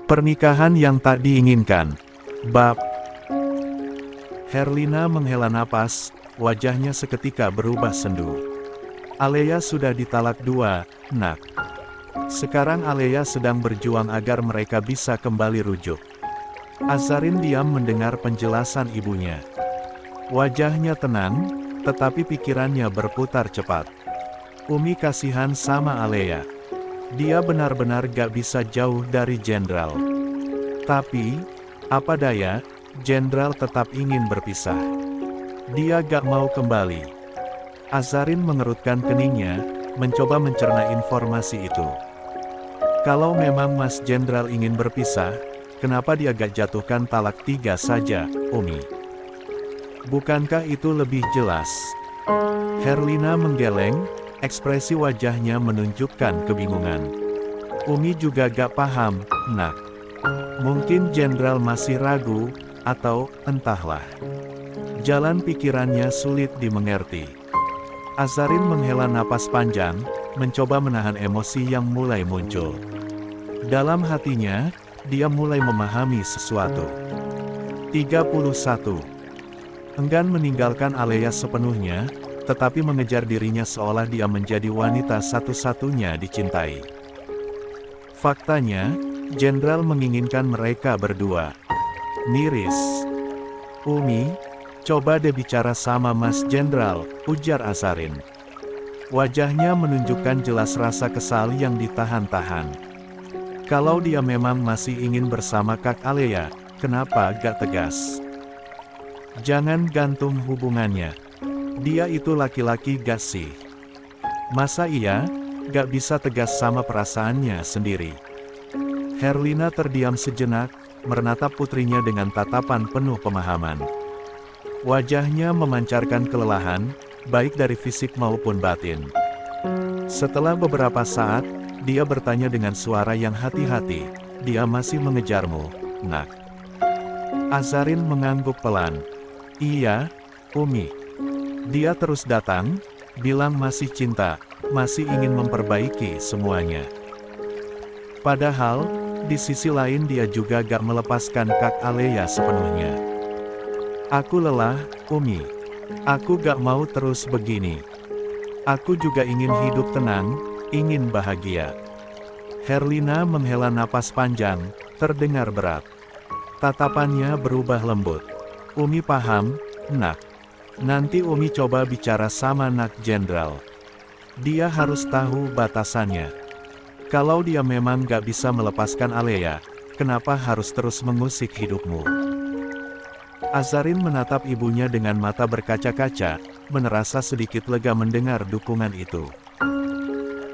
Pernikahan yang tak diinginkan. Bab. Herlina menghela napas, wajahnya seketika berubah sendu. Alea sudah ditalak 2, nak. Sekarang Alea sedang berjuang agar mereka bisa kembali rujuk. Azarin diam mendengar penjelasan ibunya. Wajahnya tenang, tetapi pikirannya berputar cepat. Umi kasihan sama Alea. Dia benar-benar gak bisa jauh dari Jenderal. Tapi, apa daya, Jenderal tetap ingin berpisah. Dia gak mau kembali. Azarin mengerutkan keningnya, mencoba mencerna informasi itu. Kalau memang Mas Jenderal ingin berpisah, kenapa dia gak jatuhkan talak 3 saja, Umi? Bukankah itu lebih jelas? Herlina menggeleng, ekspresi wajahnya menunjukkan kebingungan. Umi juga gak paham, nak. Mungkin Jenderal masih ragu, atau entahlah. Jalan pikirannya sulit dimengerti. Azarin menghela napas panjang, mencoba menahan emosi yang mulai muncul. Dalam hatinya, dia mulai memahami sesuatu. 31. Enggan meninggalkan Alea sepenuhnya, tetapi mengejar dirinya seolah dia menjadi wanita satu-satunya dicintai. Faktanya, Jenderal menginginkan mereka berdua. Miris. Umi, coba deh bicara sama Mas Jenderal, ujar Azarin. Wajahnya menunjukkan jelas rasa kesal yang ditahan-tahan. Kalau dia memang masih ingin bersama Kak Alea, kenapa gak tegas? Jangan gantung hubungannya. Dia itu laki-laki gak sih? Masa iya, gak bisa tegas sama perasaannya sendiri? Herlina terdiam sejenak, menatap putrinya dengan tatapan penuh pemahaman. Wajahnya memancarkan kelelahan, baik dari fisik maupun batin. Setelah beberapa saat, dia bertanya dengan suara yang hati-hati, "Dia masih mengejarmu, nak?" Azarin mengangguk pelan. "Iya, Umi. Dia terus datang, bilang masih cinta, masih ingin memperbaiki semuanya. Padahal, di sisi lain dia juga gak melepaskan Kak Alea sepenuhnya. Aku lelah, Umi. Aku gak mau terus begini. Aku juga ingin hidup tenang, ingin bahagia." Herlina menghela napas panjang, terdengar berat. Tatapannya berubah lembut. "Umi paham, nak. Nanti Umi coba bicara sama Nak Jenderal. Dia harus tahu batasannya. Kalau dia memang gak bisa melepaskan Alea, kenapa harus terus mengusik hidupmu?" Azarin menatap ibunya dengan mata berkaca-kaca, merasa sedikit lega mendengar dukungan itu.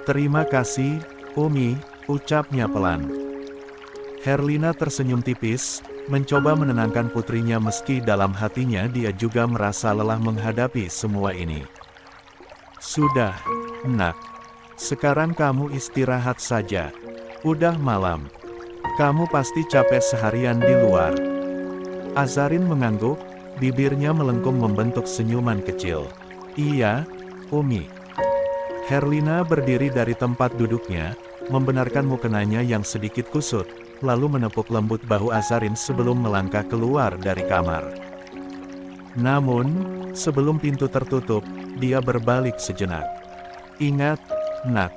"Terima kasih, Umi," ucapnya pelan. Herlina tersenyum tipis, mencoba menenangkan putrinya meski dalam hatinya dia juga merasa lelah menghadapi semua ini. "Sudah, nak. Sekarang kamu istirahat saja. Udah malam. Kamu pasti capek seharian di luar." Azarin mengangguk, bibirnya melengkung membentuk senyuman kecil. "Iya, Umi." Herlina berdiri dari tempat duduknya, membenarkan mukenanya yang sedikit kusut, lalu menepuk lembut bahu Azarin sebelum melangkah keluar dari kamar. Namun, sebelum pintu tertutup, dia berbalik sejenak. "Ingat, nak.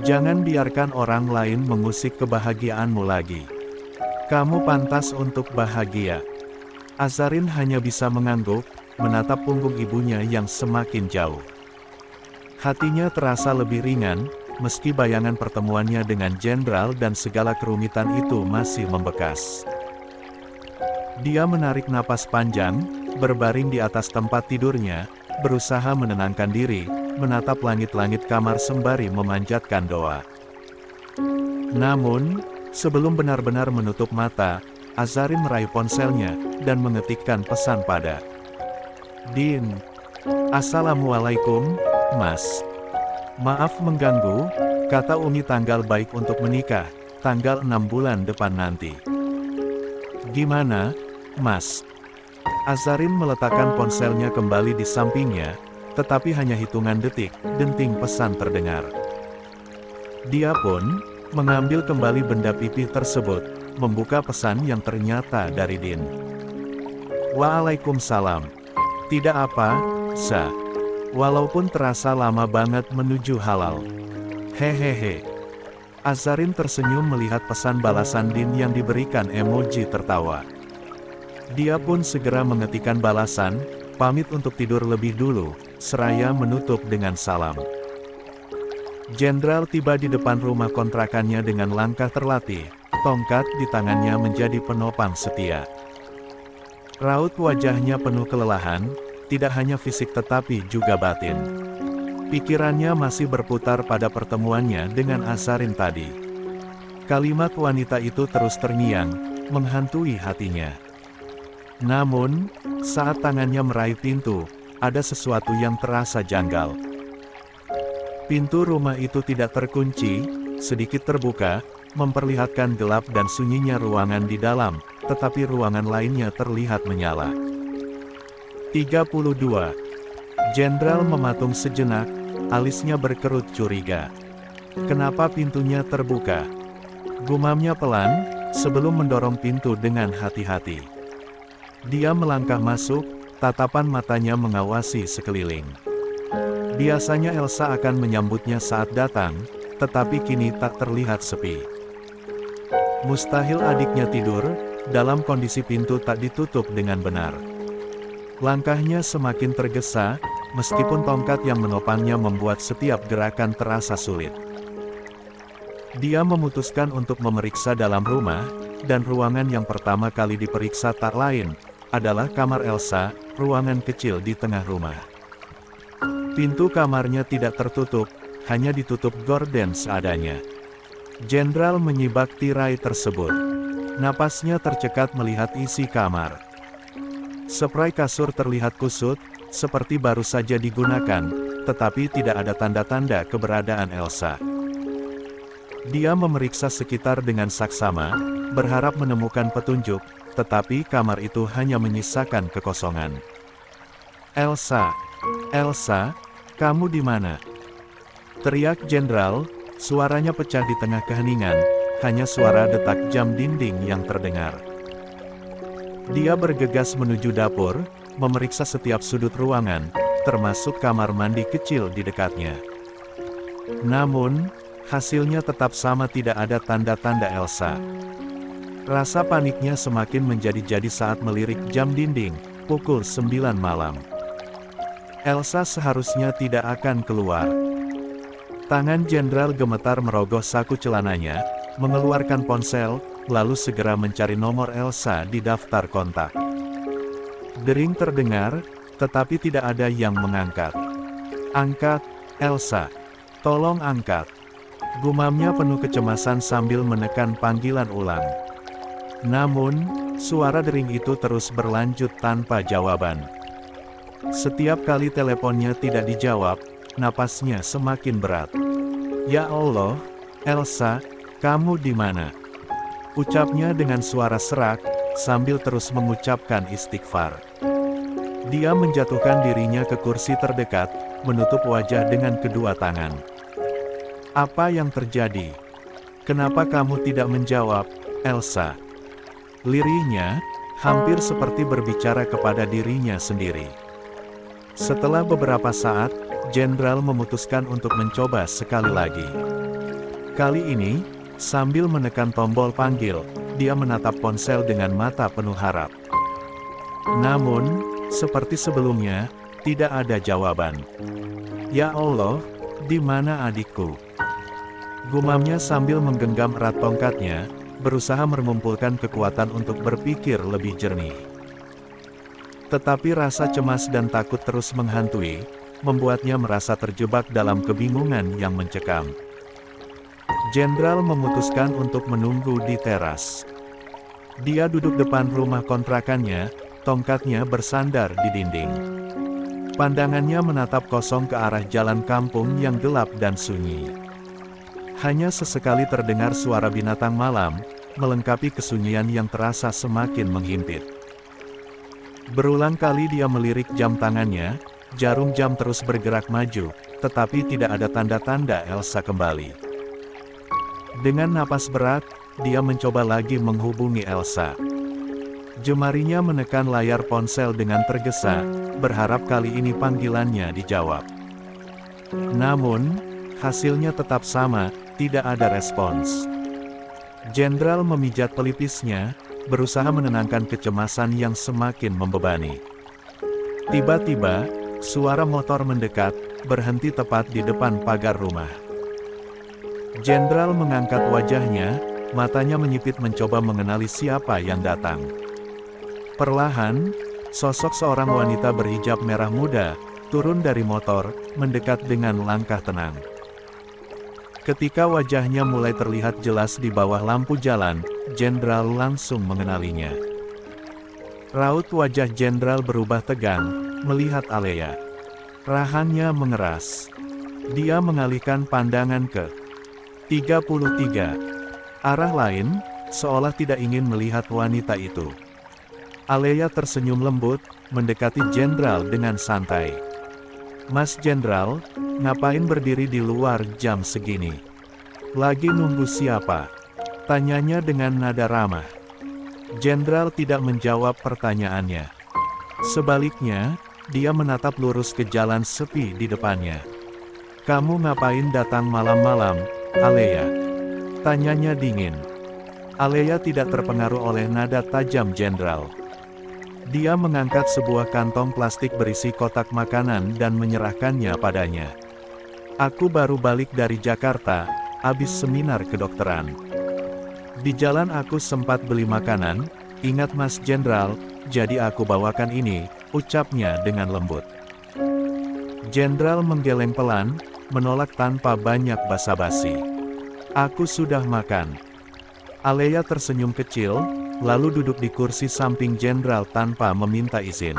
Jangan biarkan orang lain mengusik kebahagiaanmu lagi. Kamu pantas untuk bahagia." Azarin hanya bisa mengangguk, menatap punggung ibunya yang semakin jauh. Hatinya terasa lebih ringan, meski bayangan pertemuannya dengan Jenderal dan segala kerumitan itu masih membekas. Dia menarik napas panjang, berbaring di atas tempat tidurnya, berusaha menenangkan diri, menatap langit-langit kamar sembari memanjatkan doa. Namun, sebelum benar-benar menutup mata, Azarin meraih ponselnya, dan mengetikkan pesan pada Din. "Assalamualaikum, Mas. Maaf mengganggu, kata Umi tanggal baik untuk menikah, tanggal 6 bulan depan nanti. Gimana, Mas?" Azarin meletakkan ponselnya kembali di sampingnya, tetapi hanya hitungan detik, denting pesan terdengar. Dia pun mengambil kembali benda pipih tersebut, membuka pesan yang ternyata dari Din. Waalaikumsalam. Tidak apa, Sa. Walaupun terasa lama banget menuju halal. Hehehe. Azarin tersenyum melihat pesan balasan Din yang diberikan emoji tertawa. Dia pun segera mengetikkan balasan, pamit untuk tidur lebih dulu, seraya menutup dengan salam. Jenderal tiba di depan rumah kontrakannya dengan langkah terlatih, tongkat di tangannya menjadi penopang setia. Raut wajahnya penuh kelelahan, tidak hanya fisik tetapi juga batin. Pikirannya masih berputar pada pertemuannya dengan Azarin tadi. Kalimat wanita itu terus terngiang, menghantui hatinya. Namun, saat tangannya meraih pintu, ada sesuatu yang terasa janggal. Pintu rumah itu tidak terkunci, sedikit terbuka, memperlihatkan gelap dan sunyinya ruangan di dalam, tetapi ruangan lainnya terlihat menyala. 32. Jenderal mematung sejenak, alisnya berkerut curiga. Kenapa pintunya terbuka? Gumamnya pelan, sebelum mendorong pintu dengan hati-hati. Dia melangkah masuk, tatapan matanya mengawasi sekeliling. Biasanya Elsa akan menyambutnya saat datang, tetapi kini tak terlihat sepi. Mustahil adiknya tidur, dalam kondisi pintu tak ditutup dengan benar. Langkahnya semakin tergesa, meskipun tongkat yang menopangnya membuat setiap gerakan terasa sulit. Dia memutuskan untuk memeriksa dalam rumah, dan ruangan yang pertama kali diperiksa tak lain adalah kamar Elsa, ruangan kecil di tengah rumah. Pintu kamarnya tidak tertutup, hanya ditutup gorden seadanya. Jenderal menyibak tirai tersebut. Napasnya tercekat melihat isi kamar. Spray kasur terlihat kusut, seperti baru saja digunakan, tetapi tidak ada tanda-tanda keberadaan Elsa. Dia memeriksa sekitar dengan saksama, berharap menemukan petunjuk, tetapi kamar itu hanya menyisakan kekosongan. Elsa, Elsa, kamu di mana? Teriak Jenderal, suaranya pecah di tengah keheningan, hanya suara detak jam dinding yang terdengar. Dia bergegas menuju dapur, memeriksa setiap sudut ruangan, termasuk kamar mandi kecil di dekatnya. Namun, hasilnya tetap sama, tidak ada tanda-tanda Elsa. Rasa paniknya semakin menjadi-jadi saat melirik jam dinding, pukul 9 malam. Elsa seharusnya tidak akan keluar. Tangan Jenderal gemetar merogoh saku celananya, mengeluarkan ponsel, lalu segera mencari nomor Elsa di daftar kontak. Dering terdengar, tetapi tidak ada yang mengangkat. Angkat, Elsa. Tolong angkat. Gumamnya penuh kecemasan sambil menekan panggilan ulang. Namun, suara dering itu terus berlanjut tanpa jawaban. Setiap kali teleponnya tidak dijawab, napasnya semakin berat. Ya Allah, Elsa, kamu di mana? Ucapnya dengan suara serak, sambil terus mengucapkan istighfar. Dia menjatuhkan dirinya ke kursi terdekat, menutup wajah dengan kedua tangan. Apa yang terjadi? Kenapa kamu tidak menjawab, Elsa? Lirihnya, hampir seperti berbicara kepada dirinya sendiri. Setelah beberapa saat, Jenderal memutuskan untuk mencoba sekali lagi. Kali ini, sambil menekan tombol panggil, dia menatap ponsel dengan mata penuh harap. Namun, seperti sebelumnya, tidak ada jawaban. Ya Allah, di mana adikku? Gumamnya sambil menggenggam erat tongkatnya, berusaha mengumpulkan kekuatan untuk berpikir lebih jernih. Tetapi rasa cemas dan takut terus menghantui, membuatnya merasa terjebak dalam kebingungan yang mencekam. Jenderal memutuskan untuk menunggu di teras. Dia duduk depan rumah kontrakannya, tongkatnya bersandar di dinding. Pandangannya menatap kosong ke arah jalan kampung yang gelap dan sunyi. Hanya sesekali terdengar suara binatang malam, melengkapi kesunyian yang terasa semakin menghimpit. Berulang kali dia melirik jam tangannya, jarum jam terus bergerak maju, tetapi tidak ada tanda-tanda Elsa kembali. Dengan napas berat, dia mencoba lagi menghubungi Elsa. Jemarinya menekan layar ponsel dengan tergesa, berharap kali ini panggilannya dijawab. Namun, hasilnya tetap sama, tidak ada respons. Jenderal memijat pelipisnya, berusaha menenangkan kecemasan yang semakin membebani. Tiba-tiba, suara motor mendekat, berhenti tepat di depan pagar rumah. Jenderal mengangkat wajahnya, matanya menyipit mencoba mengenali siapa yang datang. Perlahan, sosok seorang wanita berhijab merah muda, turun dari motor, mendekat dengan langkah tenang. Ketika wajahnya mulai terlihat jelas di bawah lampu jalan, Jenderal langsung mengenalinya. Raut wajah Jenderal berubah tegang, melihat Alea. Rahangnya mengeras. Dia mengalihkan pandangan ke 33. Arah lain, seolah tidak ingin melihat wanita itu. Alea tersenyum lembut, mendekati Jenderal dengan santai. "Mas Jenderal, ngapain berdiri di luar jam segini? Lagi nunggu siapa?" tanyanya dengan nada ramah. Jenderal tidak menjawab pertanyaannya. Sebaliknya, dia menatap lurus ke jalan sepi di depannya. "Kamu ngapain datang malam-malam, Alea?" tanyanya dingin. Alea tidak terpengaruh oleh nada tajam Jenderal. Dia mengangkat sebuah kantong plastik berisi kotak makanan dan menyerahkannya padanya. "Aku baru balik dari Jakarta, habis seminar kedokteran. Di jalan aku sempat beli makanan, ingat Mas Jenderal, jadi aku bawakan ini," ucapnya dengan lembut. Jenderal menggeleng pelan, menolak tanpa banyak basa-basi. "Aku sudah makan." Alea tersenyum kecil, lalu duduk di kursi samping Jenderal tanpa meminta izin.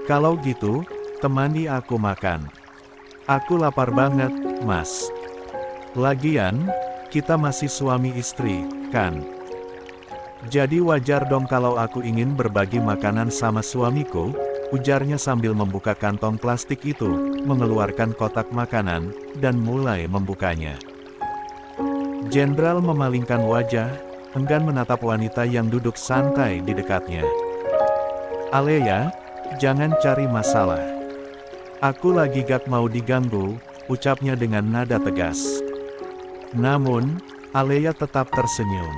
"Kalau gitu, temani aku makan. Aku lapar banget, Mas. Lagian, kita masih suami istri, kan? Jadi wajar dong kalau aku ingin berbagi makanan sama suamiku," ujarnya sambil membuka kantong plastik itu, mengeluarkan kotak makanan, dan mulai membukanya. Jenderal memalingkan wajah, enggan menatap wanita yang duduk santai di dekatnya. "Alea, jangan cari masalah. Aku lagi gak mau diganggu," ucapnya dengan nada tegas. Namun, Alea tetap tersenyum.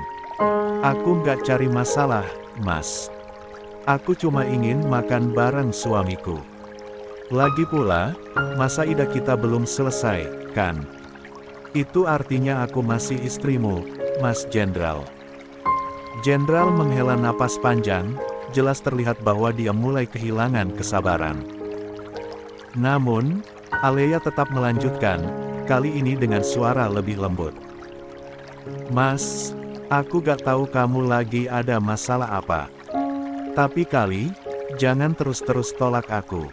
"Aku gak cari masalah, Mas. Aku cuma ingin makan bareng suamiku. Lagi pula, masa idah kita belum selesai, kan? Itu artinya aku masih istrimu, Mas Jenderal." Jenderal menghela napas panjang, jelas terlihat bahwa dia mulai kehilangan kesabaran. Namun, Alea tetap melanjutkan, kali ini dengan suara lebih lembut. "Mas, aku gak tahu kamu lagi ada masalah apa. Tapi jangan terus-terus tolak aku.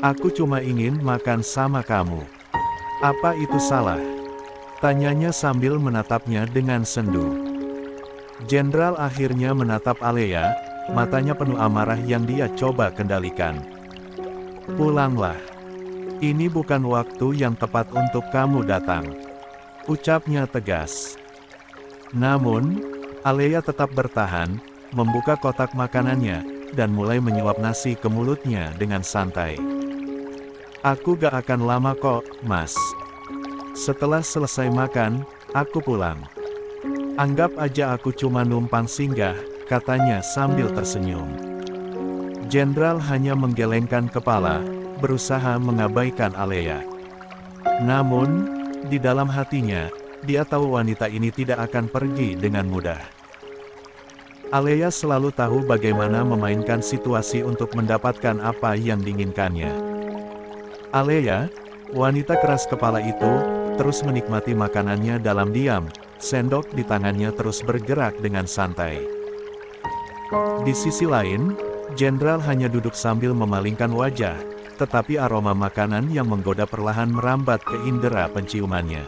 Aku cuma ingin makan sama kamu. Apa itu salah?" tanyanya sambil menatapnya dengan sendu. Jenderal akhirnya menatap Alea, matanya penuh amarah yang dia coba kendalikan. "Pulanglah. Ini bukan waktu yang tepat untuk kamu datang," ucapnya tegas. Namun, Alea tetap bertahan, membuka kotak makanannya, dan mulai menyuap nasi ke mulutnya dengan santai. "Aku gak akan lama kok, Mas. Setelah selesai makan, aku pulang. Anggap aja aku cuma numpang singgah," katanya sambil tersenyum. Jenderal hanya menggelengkan kepala, berusaha mengabaikan Alea. Namun, di dalam hatinya, dia tahu wanita ini tidak akan pergi dengan mudah. Alea selalu tahu bagaimana memainkan situasi untuk mendapatkan apa yang diinginkannya. Alea, wanita keras kepala itu, terus menikmati makanannya dalam diam, sendok di tangannya terus bergerak dengan santai. Di sisi lain, Jenderal hanya duduk sambil memalingkan wajah, tetapi aroma makanan yang menggoda perlahan merambat ke indera penciumannya.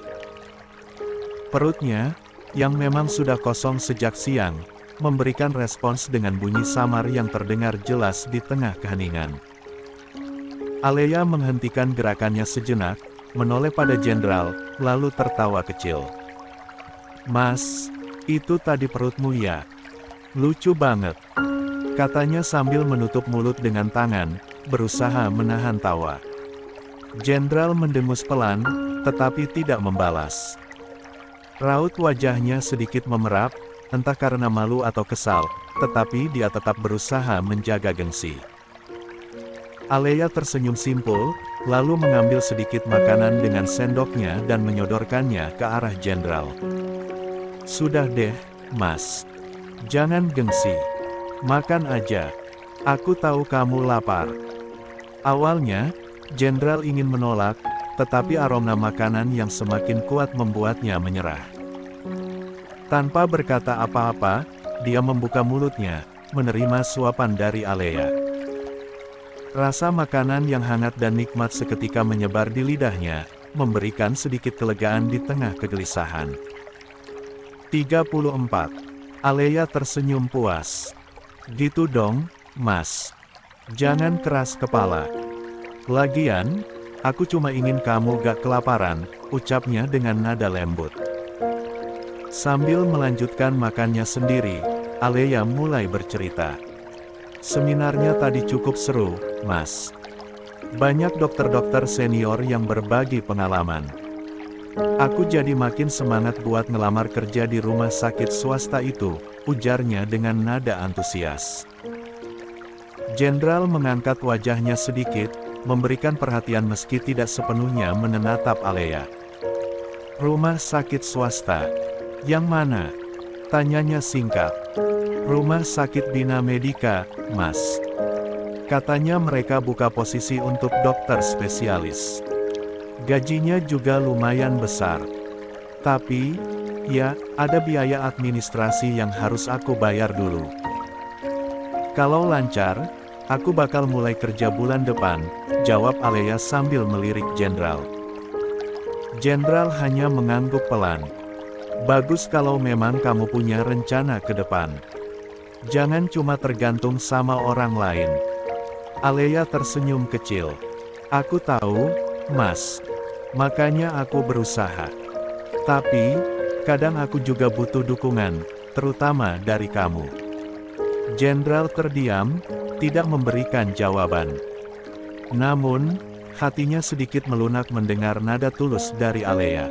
Perutnya, yang memang sudah kosong sejak siang, memberikan respons dengan bunyi samar yang terdengar jelas di tengah keheningan. Alea menghentikan gerakannya sejenak, menoleh pada Jenderal, lalu tertawa kecil. "Mas, Itu tadi perutmu ya? Lucu banget, katanya sambil menutup mulut dengan tangan, berusaha menahan tawa. Jenderal mendengus pelan, tetapi tidak membalas. Raut wajahnya sedikit memerap, entah karena malu atau kesal, tetapi dia tetap berusaha menjaga gengsi. Alea tersenyum simpul, lalu mengambil sedikit makanan dengan sendoknya dan menyodorkannya ke arah jenderal. Sudah deh, Mas. Jangan gengsi. Makan aja. Aku tahu kamu lapar. Awalnya, jenderal ingin menolak, tetapi aroma makanan yang semakin kuat membuatnya menyerah. Tanpa berkata apa-apa, dia membuka mulutnya, menerima suapan dari Alea. Rasa makanan yang hangat dan nikmat seketika menyebar di lidahnya, memberikan sedikit kelegaan di tengah kegelisahan. 34. Alea tersenyum puas. Gitu dong, Mas. Jangan keras kepala. Lagian, aku cuma ingin kamu gak kelaparan, ucapnya dengan nada lembut. Sambil melanjutkan makannya sendiri, Alea mulai bercerita. Seminarnya tadi cukup seru, Mas. Banyak dokter-dokter senior yang berbagi pengalaman. Aku jadi makin semangat buat ngelamar kerja di rumah sakit swasta itu, ujarnya dengan nada antusias. Jenderal mengangkat wajahnya sedikit, memberikan perhatian meski tidak sepenuhnya menatap Alea. Rumah sakit swasta? Yang mana? Tanyanya singkat. Rumah sakit Bina Medica, Mas. Katanya mereka buka posisi untuk dokter spesialis. Gajinya juga lumayan besar. Tapi, ya, ada biaya administrasi yang harus aku bayar dulu. Kalau lancar, aku bakal mulai kerja bulan depan, jawab Alea sambil melirik jenderal. Jenderal hanya mengangguk pelan. Bagus kalau memang kamu punya rencana ke depan. Jangan cuma tergantung sama orang lain. Alea tersenyum kecil. Aku tahu, Mas. Makanya aku berusaha. Tapi, kadang aku juga butuh dukungan, terutama dari kamu. Jenderal terdiam, tidak memberikan jawaban. Namun, hatinya sedikit melunak mendengar nada tulus dari Alea.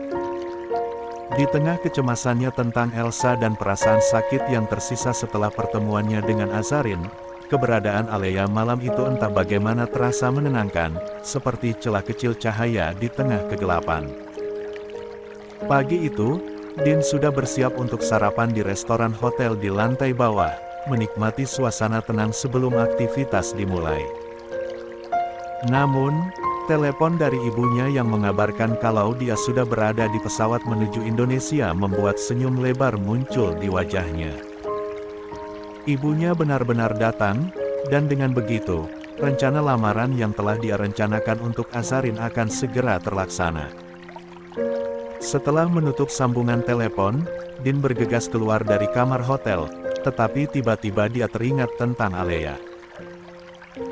Di tengah kecemasannya tentang Elsa dan perasaan sakit yang tersisa setelah pertemuannya dengan Azarin, keberadaan Alea malam itu entah bagaimana terasa menenangkan, seperti celah kecil cahaya di tengah kegelapan. Pagi itu, Din sudah bersiap untuk sarapan di restoran hotel di lantai bawah, menikmati suasana tenang sebelum aktivitas dimulai. Namun, telepon dari ibunya yang mengabarkan kalau dia sudah berada di pesawat menuju Indonesia membuat senyum lebar muncul di wajahnya. Ibunya benar-benar datang, dan dengan begitu, rencana lamaran yang telah dia rencanakan untuk Azarin akan segera terlaksana. Setelah menutup sambungan telepon, Din bergegas keluar dari kamar hotel, tetapi tiba-tiba dia teringat tentang Alea.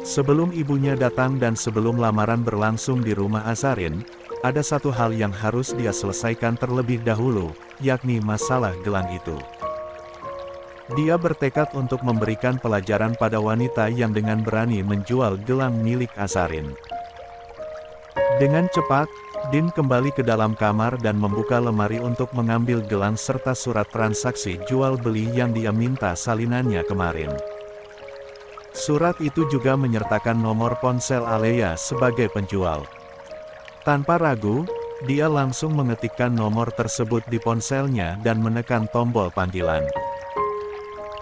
Sebelum ibunya datang dan sebelum lamaran berlangsung di rumah Azarin, ada satu hal yang harus dia selesaikan terlebih dahulu, yakni masalah gelang itu. Dia bertekad untuk memberikan pelajaran pada wanita yang dengan berani menjual gelang milik Azarin. Dengan cepat, Din kembali ke dalam kamar dan membuka lemari untuk mengambil gelang serta surat transaksi jual-beli yang dia minta salinannya kemarin. Surat itu juga menyertakan nomor ponsel Alea sebagai penjual. Tanpa ragu, dia langsung mengetikkan nomor tersebut di ponselnya dan menekan tombol panggilan.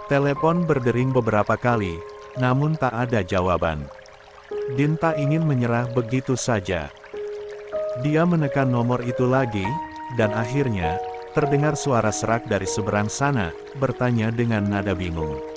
Telepon berdering beberapa kali, namun tak ada jawaban. Din tak ingin menyerah begitu saja. Dia menekan nomor itu lagi, dan akhirnya, terdengar suara serak dari seberang sana, bertanya dengan nada bingung.